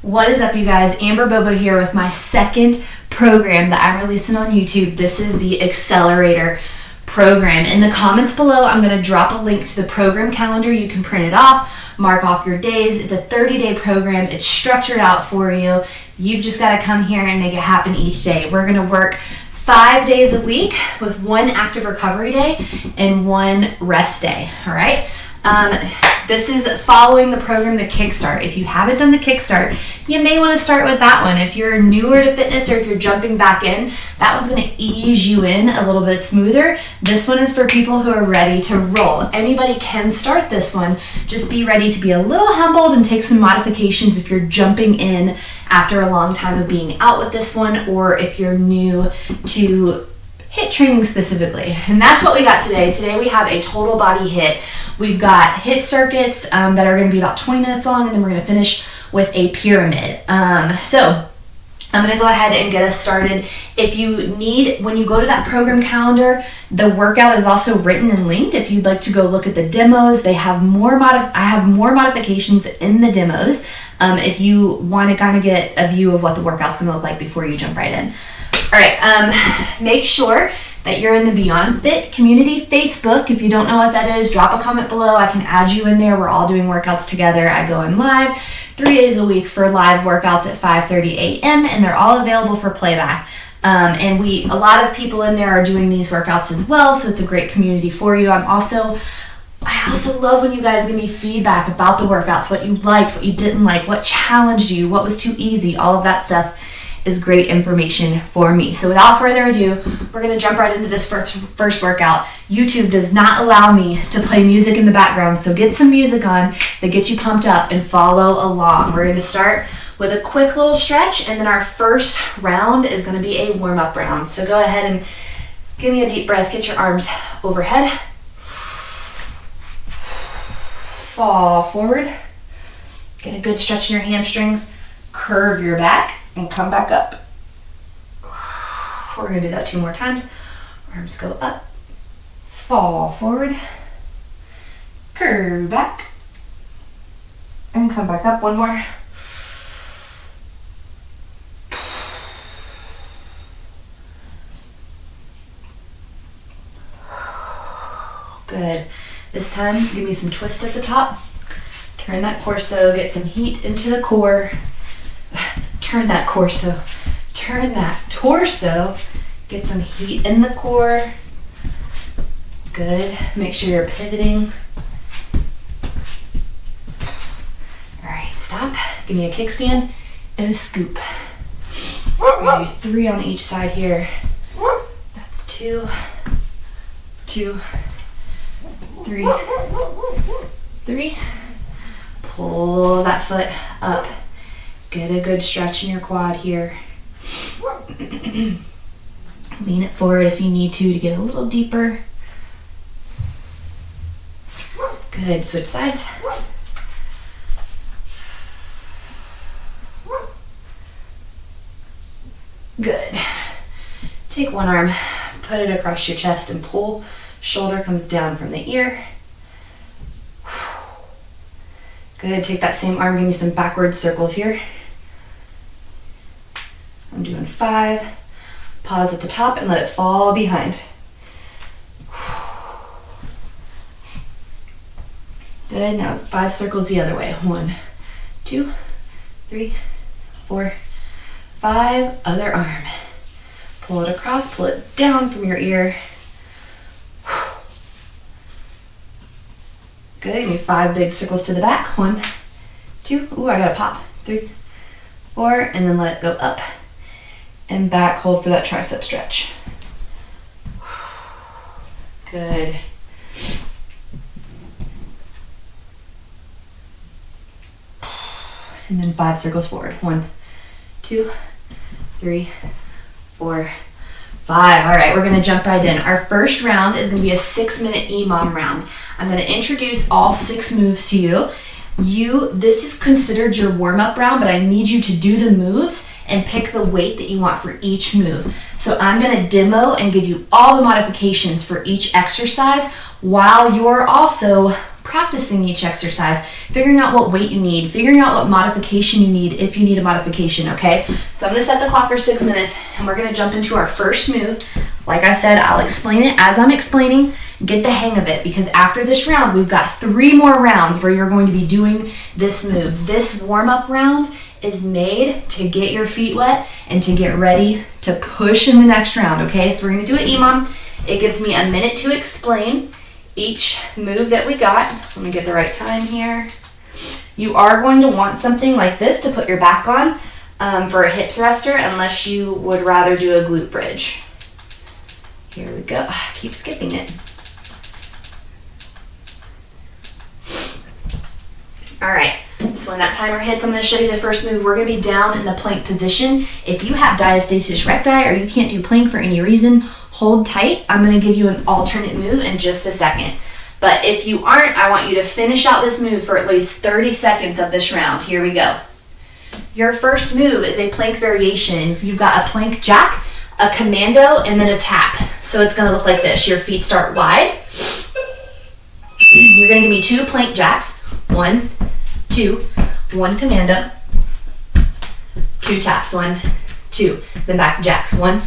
What is up, you guys? Amber Bobo here with my second program that I'm releasing on YouTube. This is the Accelerator program. In the comments below, I'm going to drop a link to the program calendar. You can print it off, mark off your days. It's a 30-day program. It's structured out for you. You've just got to come here and make it happen each day. We're going to work 5 days a week with one active recovery day and one rest day, all right? This is following the program, the Kickstart. If you haven't done the Kickstart, you may want to start with that one. If you're newer to fitness or if you're jumping back in, that one's going to ease you in a little bit smoother. This one is for people who are ready to roll. Anybody can start this one. Just be ready to be a little humbled and take some modifications if you're jumping in after a long time of being out with this one, or if you're new to HIIT training specifically. And that's what we got today. Today we have a total body HIIT. We've got HIIT circuits that are going to be about 20 minutes long, and then we're going to finish with a pyramid. So I'm going to go ahead and get us started. If you need, when you go to that program calendar, the workout is also written and linked. If you'd like to go look at the demos, they have I have more modifications in the demos. If you want to kind of get a view of what the workout's going to look like before you jump right in. All right, make sure that you're in the Beyond Fit community Facebook. If you don't know what that is, drop a comment below. I can add you in there. We're all doing workouts together. I go in live 3 days a week for live workouts at 5:30 a.m. and they're all available for playback. And a lot of people in there are doing these workouts as well, so it's a great community for you. I also love when you guys give me feedback about the workouts, what you liked, what you didn't like, what challenged you, what was too easy. All of that stuff is great information for me. So without further ado, we're going to jump right into this first workout. YouTube does not allow me to play music in the background, so get some music on that gets you pumped up and follow along. We're going to start with a quick little stretch, and then our first round is going to be a warm-up round. So go ahead and give me a deep breath. Get your arms overhead. Fall forward. Get a good stretch in your hamstrings. Curve your back and come back up. We're going to do that 2 more times. Arms go up, fall forward, curve back, and come back up. 1 more. Good. This time, give me some twist at the top. Turn that torso, get some heat into the core. Turn that torso, get some heat in the core. Good, make sure you're pivoting. All right, stop, give me a kickstand and a scoop. Maybe 3 on each side here. That's 2, 2, 3, 3. Pull that foot up. Get a good stretch in your quad here. Lean it forward if you need to get a little deeper. Good, switch sides. Good. Take one arm, put it across your chest and pull. Shoulder comes down from the ear. Good, take that same arm, give me some backward circles here. I'm doing 5. Pause at the top and let it fall behind. Good, now 5 circles the other way. 1, 2, 3, 4, 5. Other arm. Pull it across, pull it down from your ear. Good, give me 5 big circles to the back. 1, 2, ooh, I gotta pop. 3, 4, and then let it go up and back. Hold for that tricep stretch. Good. And then 5 circles forward. 1, 2, 3, 4, 5. All right, we're gonna jump right in. Our first round is gonna be a 6-minute EMOM round. I'm gonna introduce all 6 moves to you. This is considered your warm-up round, but I need you to do the moves and pick the weight that you want for each move. So I'm gonna demo and give you all the modifications for each exercise while you're also practicing each exercise, figuring out what weight you need, figuring out what modification you need if you need a modification, okay? So I'm gonna set the clock for 6 minutes and we're gonna jump into our first move. Like I said, I'll explain it as I'm explaining. Get the hang of it, because after this round, we've got 3 more rounds where you're going to be doing this move. This warm-up round is made to get your feet wet and to get ready to push in the next round, okay? So we're gonna do it EMOM. It gives me a minute to explain each move that we got. Let me get the right time here. You are going to want something like this to put your back on for a hip thruster, unless you would rather do a glute bridge. Here we go. I keep skipping it. All right, so when that timer hits, I'm going to show you the first move. We're going to be down in the plank position. If you have diastasis recti or you can't do plank for any reason, hold tight. I'm going to give you an alternate move in just a second. But if you aren't, I want you to finish out this move for at least 30 seconds of this round. Here we go. Your first move is a plank variation. You've got a plank jack, a commando, and then a tap. So it's going to look like this. Your feet start wide. You're going to give me 2 plank jacks. 1, 2, 1 commando, 2 taps, 1, 2, then back jacks, 1,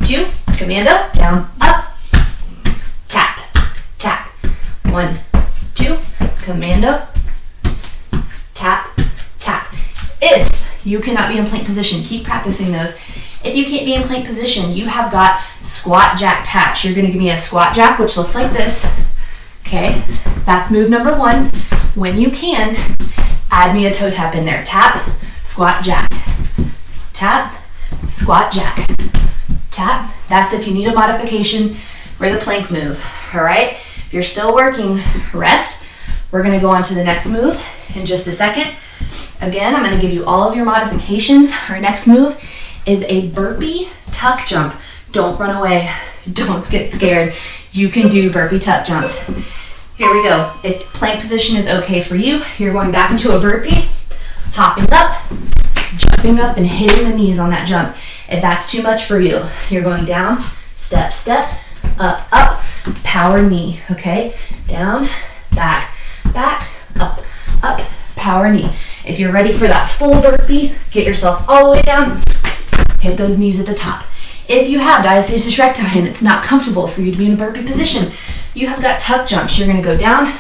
2, commando, down, up, tap, tap, 1, 2, commando, tap, tap. If you cannot be in plank position, keep practicing those. If you can't be in plank position, you have got squat jack taps. You're going to give me a squat jack, which looks like this. Okay, that's move number 1. When you can, add me a toe tap in there. Tap, squat jack, tap, squat jack, tap. That's if you need a modification for the plank move. All right, if you're still working, rest. We're going to go on to the next move in just a second. Again, I'm going to give you all of your modifications. Our next move is a burpee tuck jump. Don't run away. Don't get scared. You can do burpee tuck jumps. Here we go. If plank position is okay for you, you're going back into a burpee, hopping up, jumping up, and hitting the knees on that jump. If that's too much for you, you're going down, step, step, up, up, power knee, okay? Down, back, back, up, up, power knee. If you're ready for that full burpee, get yourself all the way down, hit those knees at the top. If you have diastasis recti and it's not comfortable for you to be in a burpee position, you have got tuck jumps. You're going to go down,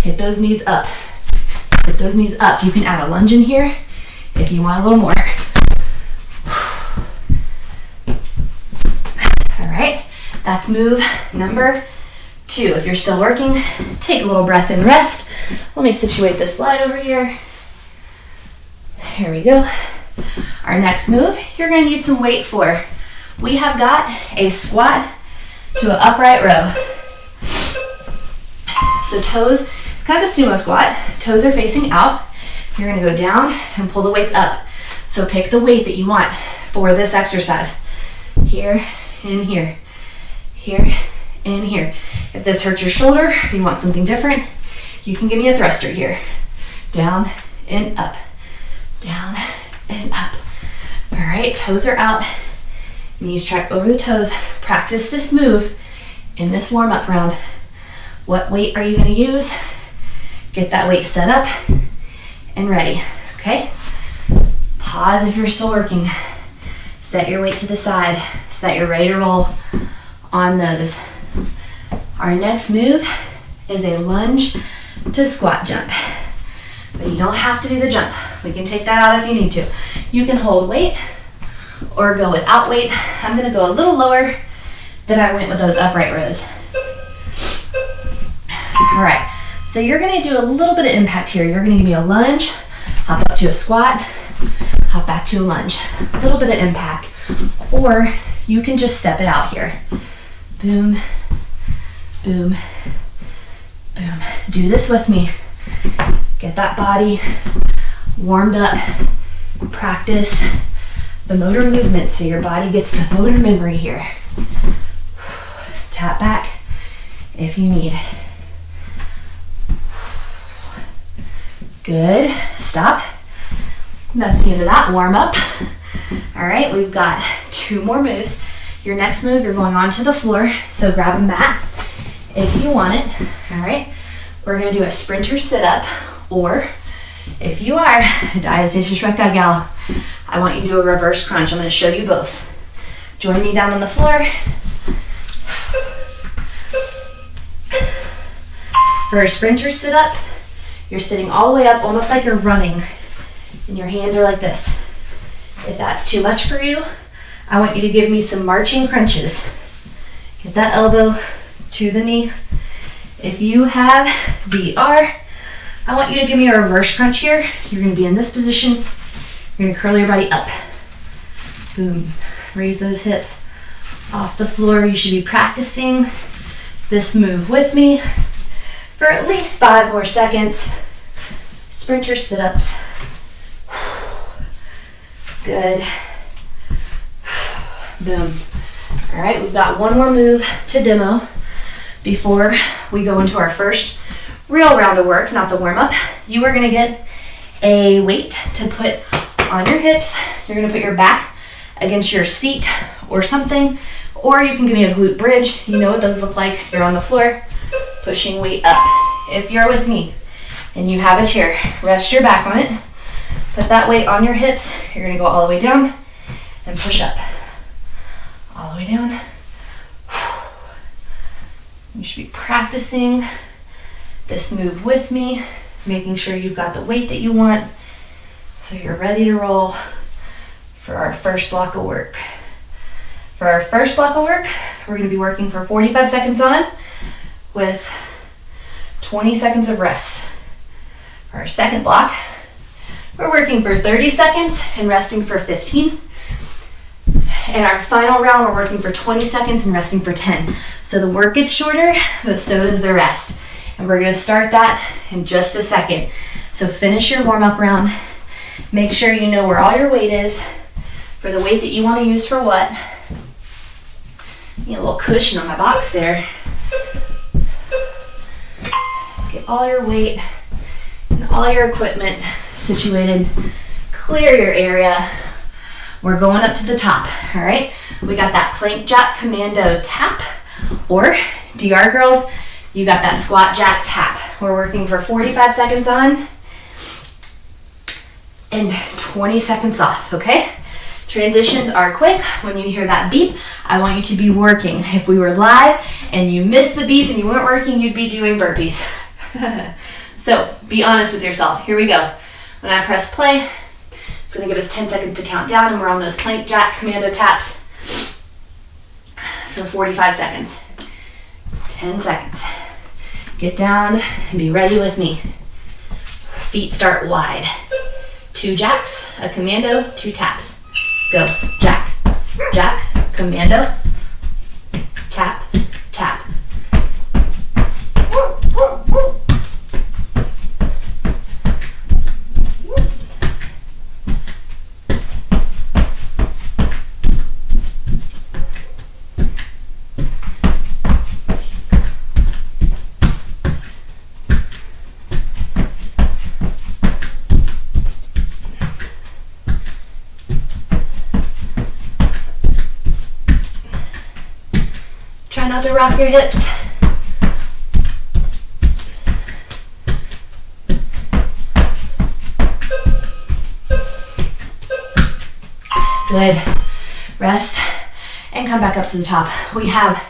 hit those knees up, hit those knees up. You can add a lunge in here if you want a little more. All right, that's move number 2. If you're still working, take a little breath and rest. Let me situate this slide over here. Here we go. Our next move, you're going to need some weight for. We have got a squat to an upright row. So toes, kind of a sumo squat. Toes are facing out. You're going to go down and pull the weights up. So pick the weight that you want for this exercise. Here and here. Here and here. If this hurts your shoulder, you want something different, you can give me a thruster here. Down and up. Down and up. All right, toes are out. Knees track over the toes. Practice this move in this warm-up round. What weight are you going to use? Get that weight set up and ready, okay? Pause if you're still working. Set your weight to the side so that you're ready to roll on those. Our next move is a lunge to squat jump. But you don't have to do the jump. We can take that out if you need to. You can hold weight or go without weight. I'm going to go a little lower than I went with those upright rows. All right, so you're going to do a little bit of impact here. You're going to give me a lunge, hop up to a squat, hop back to a lunge. A little bit of impact. Or you can just step it out here. Boom, boom, boom. Do this with me. Get that body warmed up. Practice the motor movement so your body gets the motor memory here. Tap back if you need. Good. Stop. That's the end of that warm up. All right, we've got 2 more moves. Your next move, you're going onto the floor, so grab a mat if you want it. All right, We're gonna do a sprinter sit-up, or if you are a diastasis recti gal, I want you to do a reverse crunch. I'm gonna show you both. Join me down on the floor. For a sprinter sit-up, you're sitting all the way up, almost like you're running, and your hands are like this. If that's too much for you, I want you to give me some marching crunches. Get that elbow to the knee. If you have DR, I want you to give me a reverse crunch here. You're gonna be in this position. You're gonna curl your body up. Boom. Raise those hips off the floor. You should be practicing this move with me for at least 5 more seconds. Sprinter sit-ups. Good. Boom. All right, we've got one more move to demo before we go into our first real round of work, not the warm-up. You are gonna get a weight to put on your hips. You're gonna put your back against your seat or something, or you can give me a glute bridge. You know what those look like. You're on the floor, pushing weight up. If you're with me and you have a chair, rest your back on it. Put that weight on your hips. You're gonna go all the way down and push up. All the way down. You should be practicing this move with me, making sure you've got the weight that you want so you're ready to roll for our first block of work. For our first block of work, we're gonna be working for 45 seconds on with 20 seconds of rest. For our second block, we're working for 30 seconds and resting for 15. And our final round, we're working for 20 seconds and resting for 10. So the work gets shorter, but so does the rest. And we're gonna start that in just a second. So finish your warm-up round. Make sure you know where all your weight is for the weight that you wanna use for what. Need a little cushion on my box there. Get all your weight and all your equipment situated. Clear your area. We're going up to the top, all right? We got that plank jack commando tap, or DR girls, you got that squat jack tap. We're working for 45 seconds on and 20 seconds off, okay? Transitions are quick. When you hear that beep, I want you to be working. If we were live and you missed the beep and you weren't working, you'd be doing burpees. So be honest with yourself. Here we go. When I press play, it's gonna give us 10 seconds to count down, and we're on those plank jack commando taps for 45 seconds. 10 seconds. Get down and be ready with me. Feet start wide. 2 jacks, a commando, 2 taps. Go. Jack, jack, commando, tap, tap. Try not to rock your hips. Good. Rest and come back up to the top. We have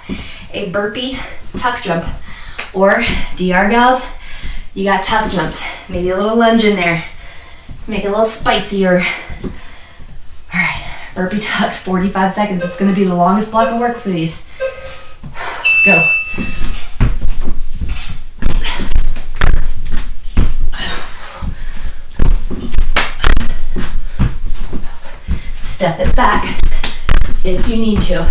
a burpee tuck jump, or DR gals, you got tuck jumps. Maybe a little lunge in there. Make it a little spicier. All right, burpee tucks, 45 seconds. It's gonna be the longest block of work for these. Go. Step it back if you need to.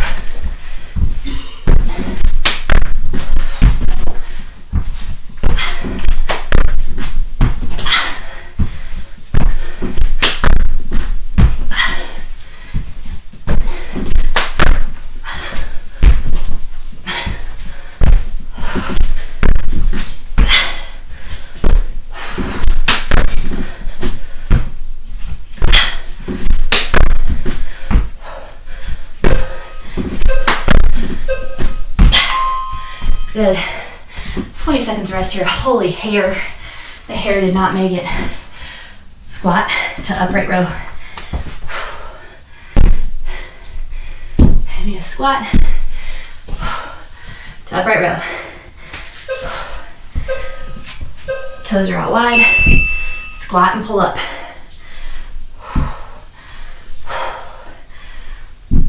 Good. 20 seconds rest here. Holy hair. The hair did not make it. Squat to upright row. Give me a squat to upright row. Toes are out wide. Squat and pull up.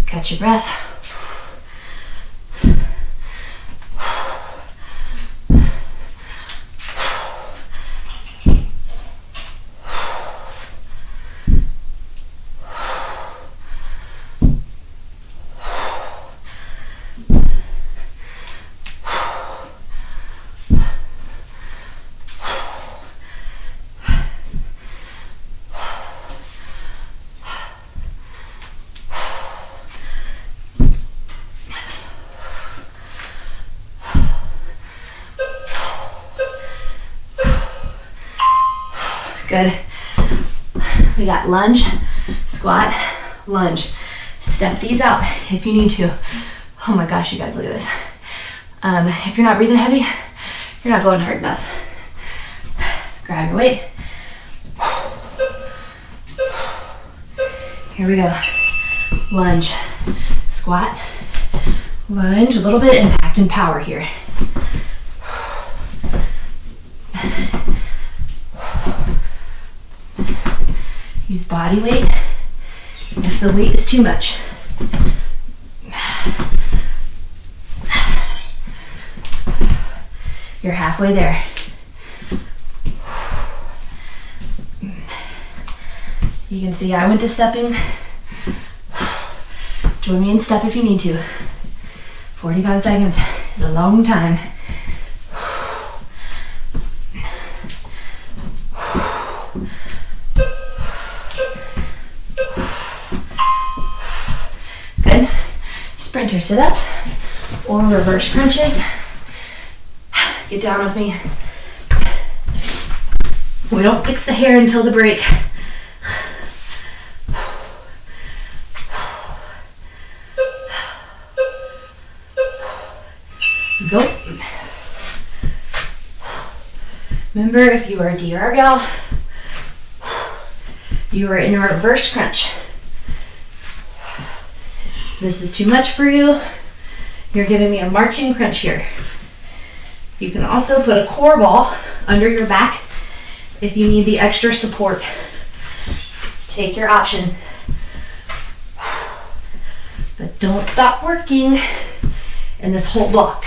Catch your breath. Good. We got lunge, squat, lunge. Step these out if you need to. Oh my gosh, you guys, look at this. If you're not breathing heavy, you're not going hard enough. Grab your weight. Here we go. Lunge, squat, lunge. A little bit of impact and power here. Use body weight if the weight is too much. You're halfway there. You can see I went to stepping. Join me in step if you need to. 45 seconds is a long time. Good. Sprinter sit-ups or reverse crunches. Get down with me. We don't fix the hair until the break. Go. Remember, if you are a DR gal, you are in a reverse crunch. This is too much for you. You're giving me a marching crunch here. You can also put a core ball under your back if you need the extra support. Take your option. But don't stop working in this whole block.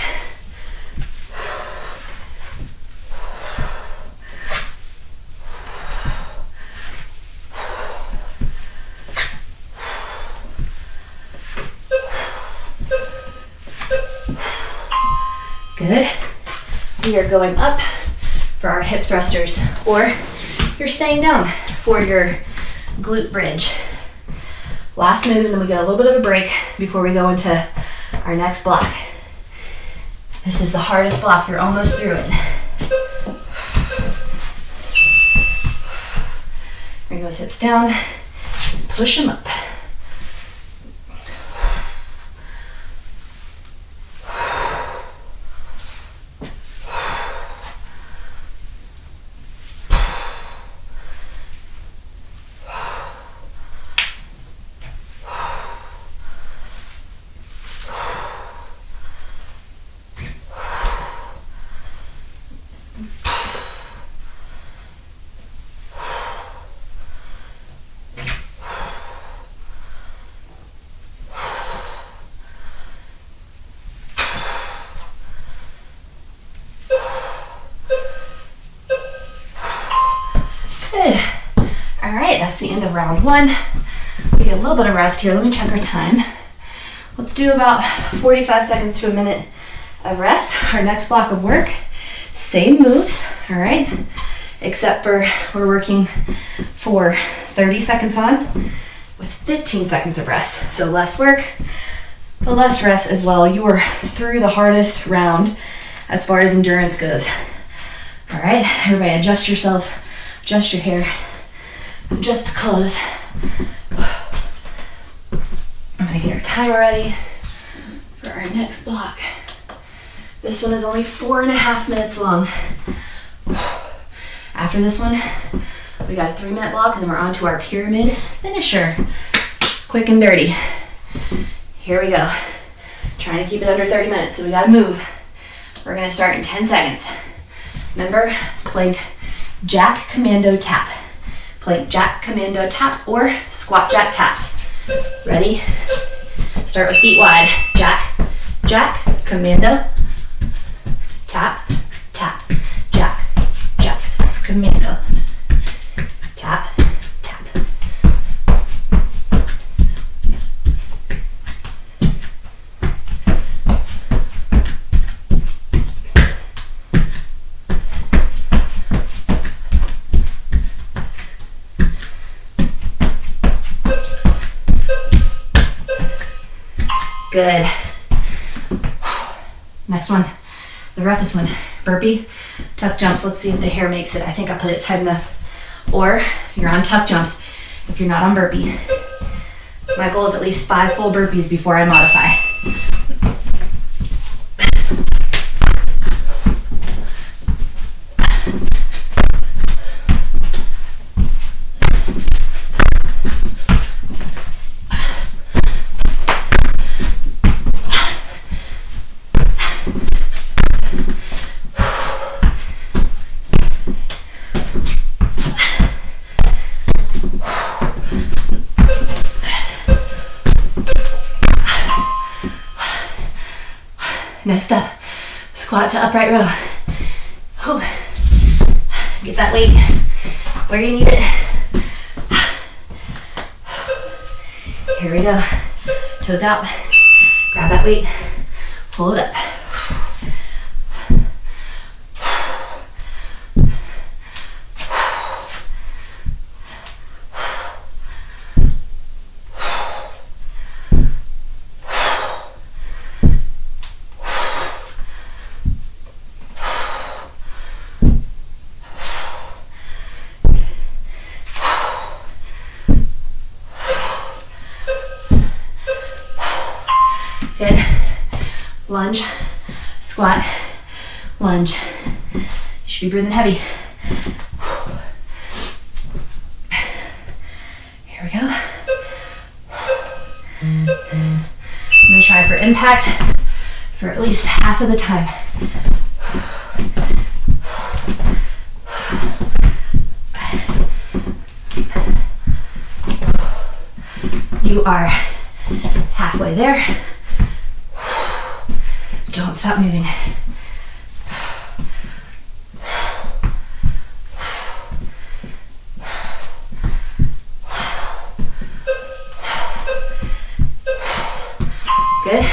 Good. We are going up for our hip thrusters, or you're staying down for your glute bridge. Last move, and then we get a little bit of a break before we go into our next block. This is the hardest block. You're almost through it. Bring those hips down, push them up. Good. All right, that's the end of round one. We get a little bit of rest here. Let me check our time. Let's do about 45 seconds to a minute of rest. Our next block of work, same moves, all right? Except for we're working for 30 seconds on with 15 seconds of rest. So less work, but less rest as well. You are through the hardest round as far as endurance goes. All right, everybody adjust yourselves, adjust your hair, adjust the clothes. I'm gonna get our timer ready for our next block. This one is only 4.5 minutes long. After this one, we got a 3-minute block, and then we're on to our pyramid finisher. Quick and dirty. Here we go. Trying to keep it under 30 minutes, so we gotta move. We're gonna start in 10 seconds. Remember, plank, jack, commando, tap. Plank, jack, commando, tap, or squat, jack, taps. Ready? Start with feet wide. Jack, jack, commando, tap, tap, jack, jack, commando, tap, tap. Good. Next one, the roughest one. Burpee, tuck jumps. Let's see if the hair makes it. I think I put it tight enough. Or you're on tuck jumps if you're not on burpee. My goal is at least 5 full burpees before I modify. Next up, squat to upright row. Get that weight where you need it. Here we go. Toes out. Grab that weight. Pull it up. Hit, lunge, squat, lunge. You should be breathing heavy. Here we go. I'm gonna try for impact for at least half of the time. You are halfway there. Don't stop moving. Good.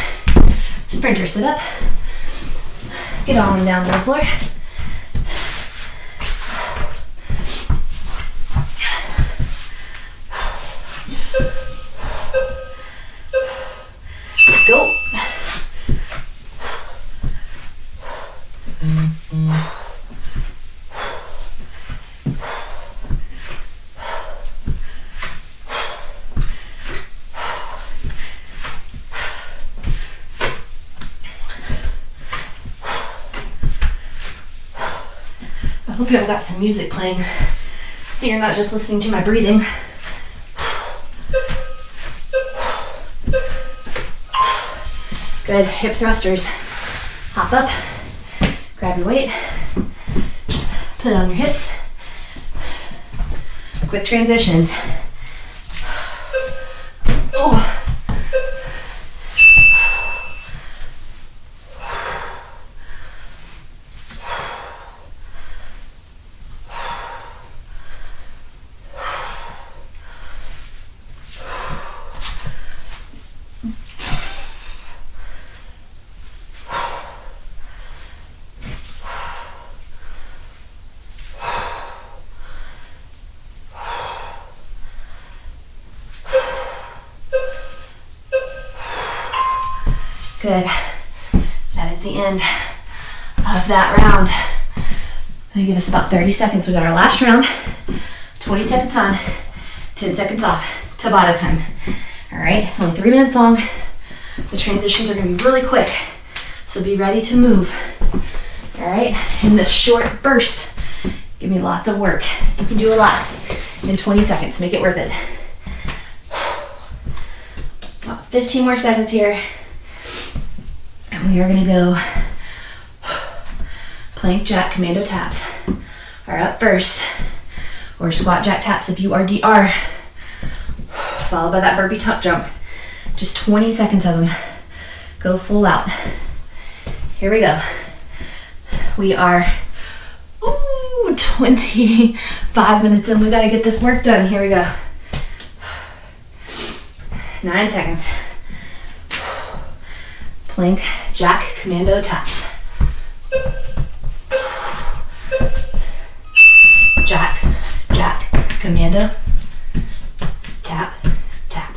Sprinter sit up. Get on down to the floor. Go. I hope I've got some music playing so you're not just listening to my breathing. Good, hip thrusters. Hop up, grab your weight, put it on your hips. Quick transitions. Oh. Good. That is the end of that round. Gonna give us about 30 seconds. We got our last round. 20 seconds on, 10 seconds off. Tabata time. All right, it's only 3 minutes long. The transitions are gonna be really quick. So be ready to move. All right, in this short burst, give me lots of work. You can do a lot in 20 seconds. Make it worth it. 15 more seconds here. And we are gonna go plank jack commando taps are up first, or squat jack taps if you are DR, followed by that burpee tuck jump. Just 20 seconds of them. Go full out. Here we go. We are 25 minutes in. We gotta get this work done. Here we go. 9 seconds. Plank jack commando taps. Jack, jack, commando, tap, tap.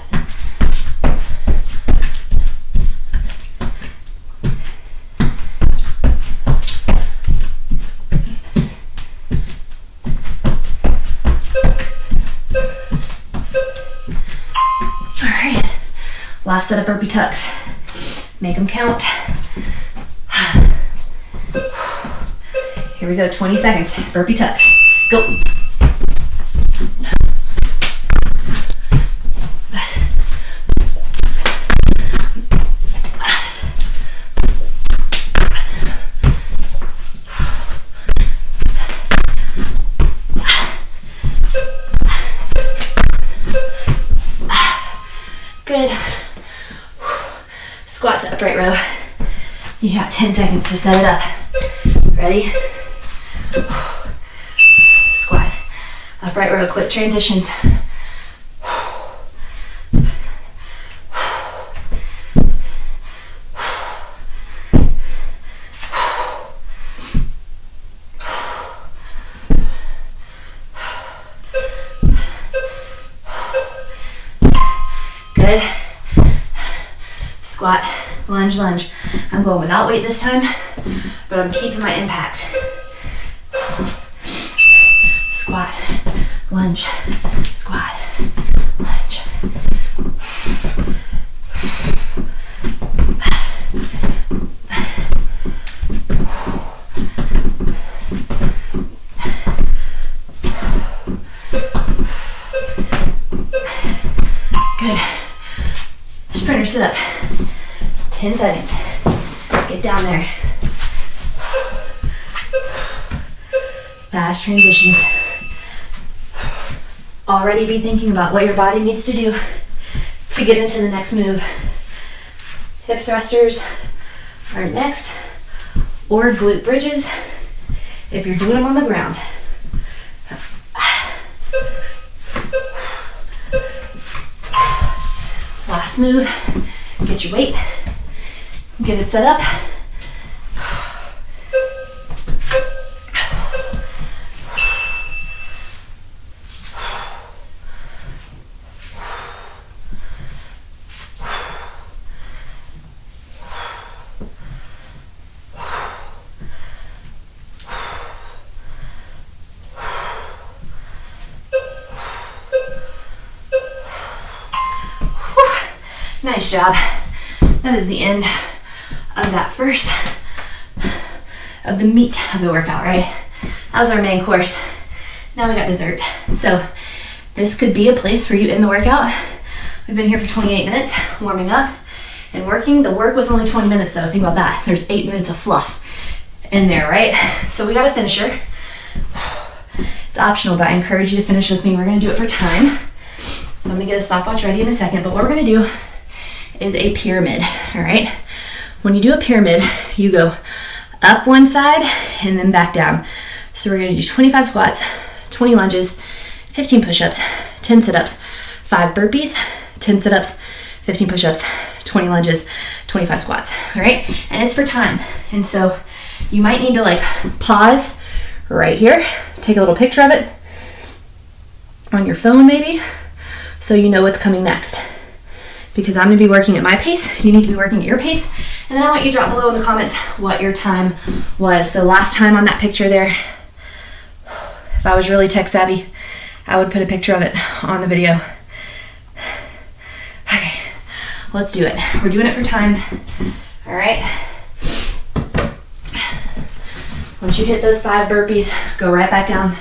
All right, last set of burpee tucks. Make them count. Here we go, 20 seconds, burpee tucks. Go. Good. Squat to upright row. You got 10 seconds to set it up. Ready? Squat. Upright row, quick transitions. Good. Squat, lunge, lunge. I'm going without weight this time, but I'm keeping my impact. Squat, lunge, squat, lunge. Good. Sprinter sit up. 10 seconds. Get down there. Fast transitions. Already be thinking about what your body needs to do to get into the next move. Hip thrusters are next, or glute bridges if you're doing them on the ground. Last move, get your weight, get it set up. Nice job. That is the end of that first of the meat of the workout, right? That was our main course. Now we got dessert. So this could be a place for you in the workout. We've been here for 28 minutes, warming up and working. The work was only 20 minutes though. Think about that. There's 8 minutes of fluff in there, right? So we got a finisher. It's optional, but I encourage you to finish with me. We're gonna do it for time. So I'm gonna get a stopwatch ready in a second, but what we're gonna do is a pyramid, all right? When you do a pyramid, you go up one side and then back down. So we're gonna do 25 squats, 20 lunges, 15 push-ups, 10 sit-ups, 5 burpees, 10 sit-ups, 15 push-ups, 20 lunges, 25 squats, all right? And it's for time. And so you might need to like pause right here, take a little picture of it on your phone maybe, so you know what's coming next. Because I'm gonna be working at my pace, you need to be working at your pace, and then I want you to drop below in the comments what your time was. So last time on that picture there, if I was really tech savvy, I would put a picture of it on the video. Okay, let's do it. We're doing it for time, all right? Once you hit those 5 burpees, go right back down.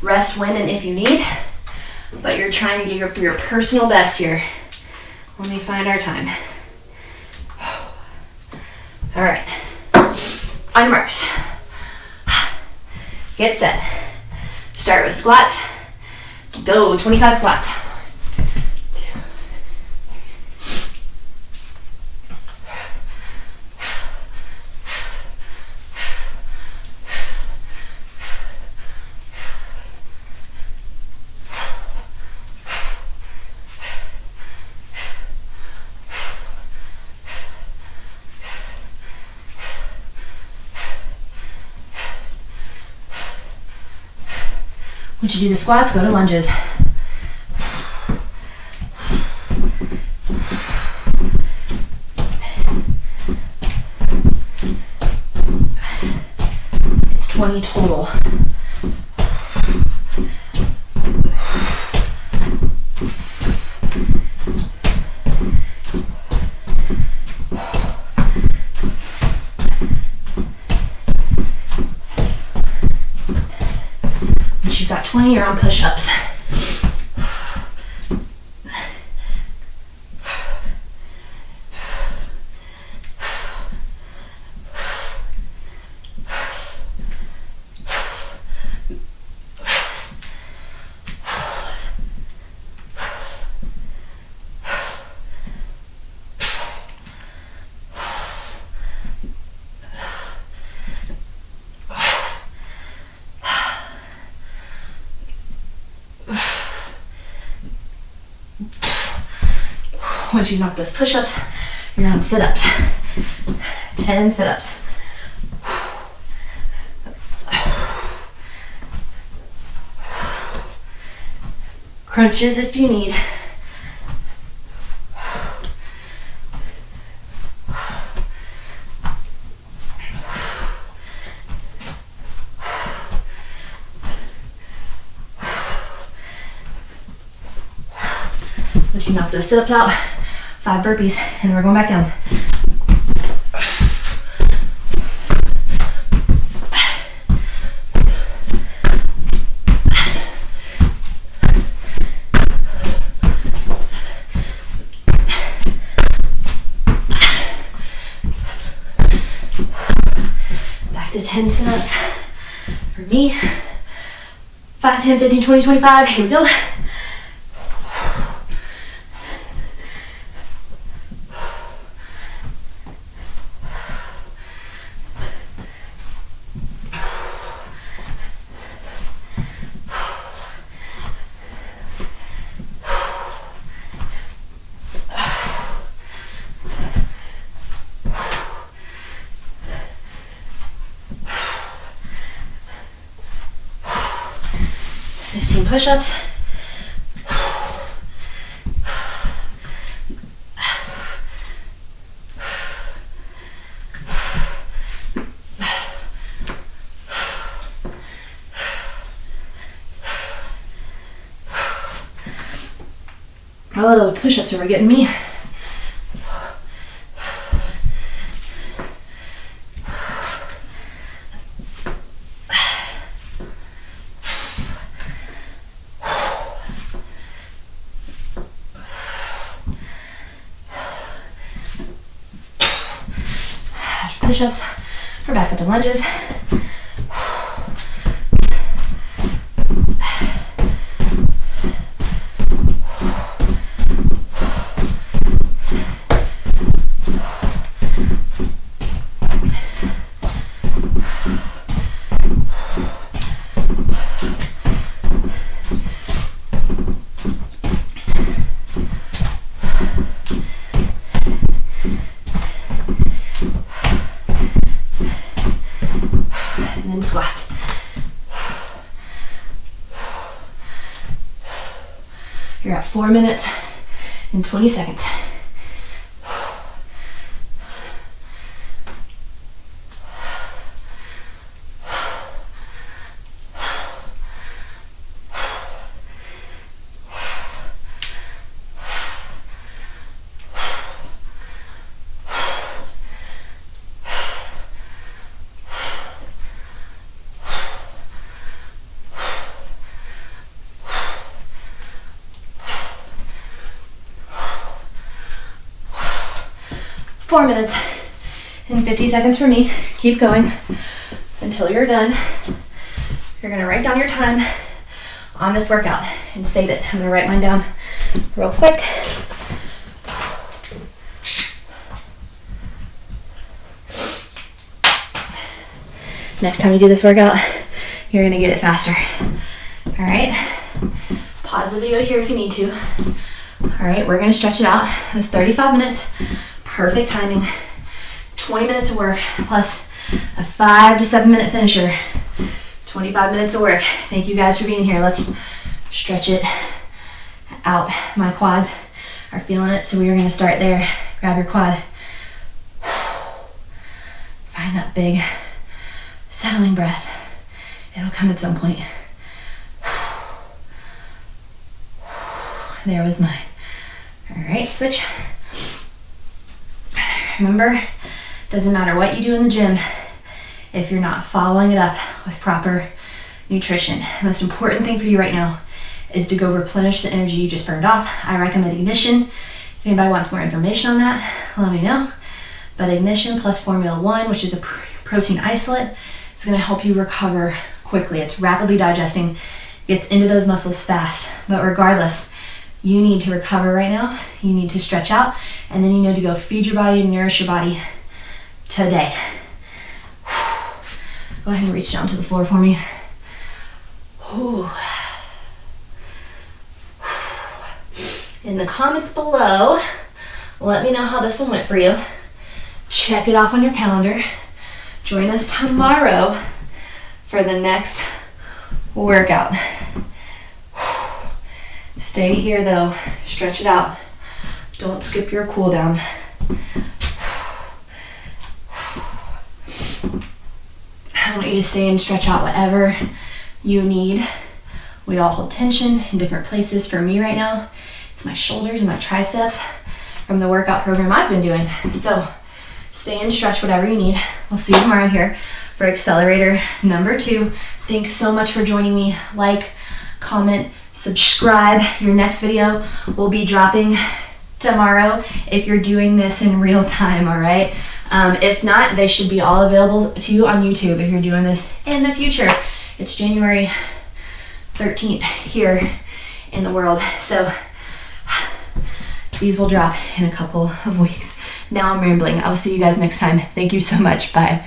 Rest when and if you need, but you're trying to get for your personal best here. Let me find our time. All right, on your marks. Get set. Start with squats. Go, 25 squats. 2, 3. Once you do the squats, go to lunges. It's 20 total. Once you've got 20, you're on push-ups. Once you knock those push-ups, you're on sit-ups. 10 sit-ups. Crunches if you need. Once you knock those sit-ups out, 5 burpees, and we're going back down. Back to 10 sit-ups for me. 5, 10, 15, 20, 25. Here we go. Push-ups. Oh, those push-ups are getting me. Push-ups. We're back up to lunges. Squats. You're at 4 minutes and 20 seconds. 4 minutes and 50 seconds for me. Keep going until you're done. You're gonna write down your time on this workout and save it. I'm gonna write mine down real quick. Next time you do this workout, you're gonna get it faster. All right, pause the video here if you need to. All right, we're gonna stretch it out. It was 35 minutes, perfect timing. 20 minutes of work plus a 5 to 7 minute finisher. 25 minutes of work. Thank you guys for being here. Let's stretch it out. My quads are feeling it, so we are gonna start there. Grab your quad. Find that big settling breath. It'll come at some point. There was mine. All right, switch. Remember, doesn't matter what you do in the gym if you're not following it up with proper nutrition. The most important thing for you right now is to go replenish the energy you just burned off. I recommend Ignition. If anybody wants more information on that, let me know. But Ignition plus Formula 1, which is a protein isolate, it's gonna help you recover quickly. It's rapidly digesting, gets into those muscles fast. But regardless, you need to recover right now. You need to stretch out, and then you need to go feed your body and nourish your body today. Go ahead and reach down to the floor for me. In the comments below, let me know how this one went for you. Check it off on your calendar. Join us tomorrow for the next workout. Stay here though, stretch it out. Don't skip your cool down. I want you to stay and stretch out whatever you need. We all hold tension in different places. For me right now, it's my shoulders and my triceps from the workout program I've been doing. So stay and stretch whatever you need. We'll see you tomorrow here for Accelerator number 2. Thanks so much for joining me. Like, comment, subscribe. Your next video will be dropping tomorrow if you're doing this in real time, all right? If not, they should be all available to you on YouTube if you're doing this in the future. It's January 13th here in the world. So these will drop in a couple of weeks. Now I'm rambling. I'll see you guys next time. Thank you so much. Bye.